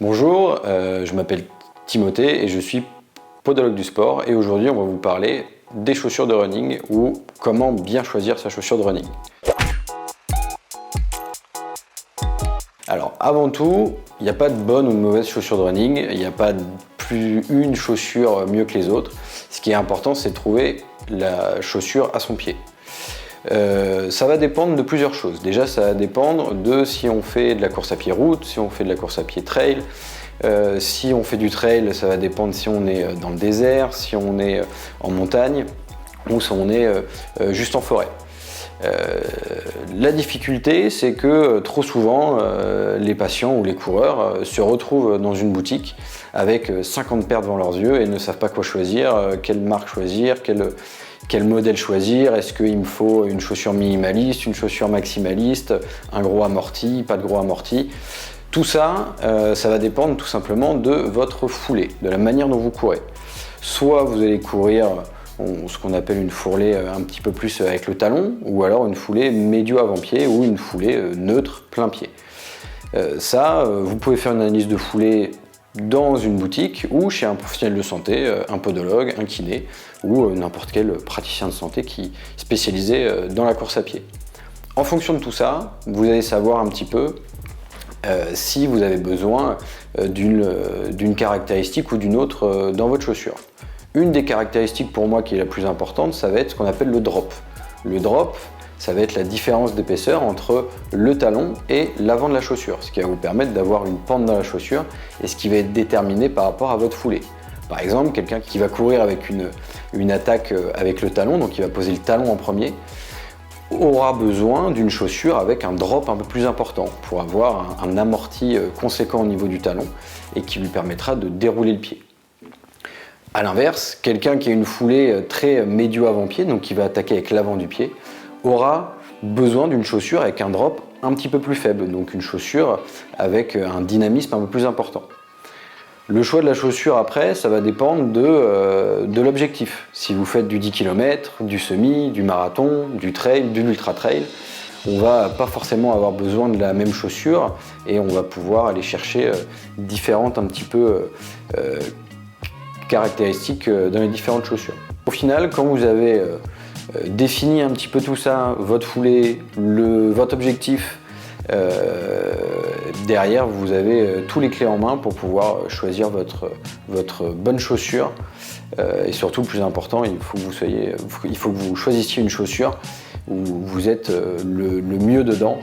Bonjour, je m'appelle Timothée et je suis podologue du sport et aujourd'hui on va vous parler des chaussures de running ou comment bien choisir sa chaussure de running. Alors avant tout, il n'y a pas de bonne ou de mauvaise chaussure de running, il n'y a pas plus une chaussure mieux que les autres. Ce qui est important, c'est de trouver la chaussure à son pied. Ça va dépendre de plusieurs choses. Déjà, ça va dépendre de si on fait de la course à pied route, si on fait de la course à pied trail. Si on fait du trail, ça va dépendre si on est dans le désert, si on est en montagne ou si on est juste en forêt. La difficulté, c'est que trop souvent, les patients ou les coureurs se retrouvent dans une boutique avec 50 paires devant leurs yeux et ne savent pas quoi choisir, quelle marque choisir, quel modèle choisir, est-ce qu'il me faut une chaussure minimaliste, une chaussure maximaliste, un gros amorti, pas de gros amorti. Tout ça, ça va dépendre tout simplement de votre foulée, de la manière dont vous courez. Soit vous allez courir ce qu'on appelle une foulée un petit peu plus avec le talon, ou alors une foulée médio avant-pied ou une foulée neutre plein pied. Vous pouvez faire une analyse de foulée dans une boutique ou chez un professionnel de santé, un podologue, un kiné ou n'importe quel praticien de santé qui est spécialisé dans la course à pied. En fonction de tout ça, vous allez savoir un petit peu si vous avez besoin d'une caractéristique ou d'une autre dans votre chaussure. Une des caractéristiques pour moi qui est la plus importante, ça va être ce qu'on appelle le drop. Le drop, ça va être la différence d'épaisseur entre le talon et l'avant de la chaussure, ce qui va vous permettre d'avoir une pente dans la chaussure et ce qui va être déterminé par rapport à votre foulée. Par exemple, quelqu'un qui va courir avec une attaque avec le talon, donc il va poser le talon en premier, aura besoin d'une chaussure avec un drop un peu plus important pour avoir un amorti conséquent au niveau du talon et qui lui permettra de dérouler le pied. A l'inverse, quelqu'un qui a une foulée très médio avant-pied, donc qui va attaquer avec l'avant du pied, aura besoin d'une chaussure avec un drop un petit peu plus faible, donc une chaussure avec un dynamisme un peu plus important. Le choix de la chaussure après, ça va dépendre de l'objectif. Si vous faites du 10 km, du semi, du marathon, du trail, de l'ultra trail, on va pas forcément avoir besoin de la même chaussure et on va pouvoir aller chercher différentes un petit peu caractéristiques dans les différentes chaussures. Au final, quand vous avez défini un petit peu tout ça, votre foulée, votre objectif, derrière vous avez tous les clés en main pour pouvoir choisir votre bonne chaussure et surtout le plus important, il faut que vous choisissiez une chaussure où vous êtes le mieux dedans.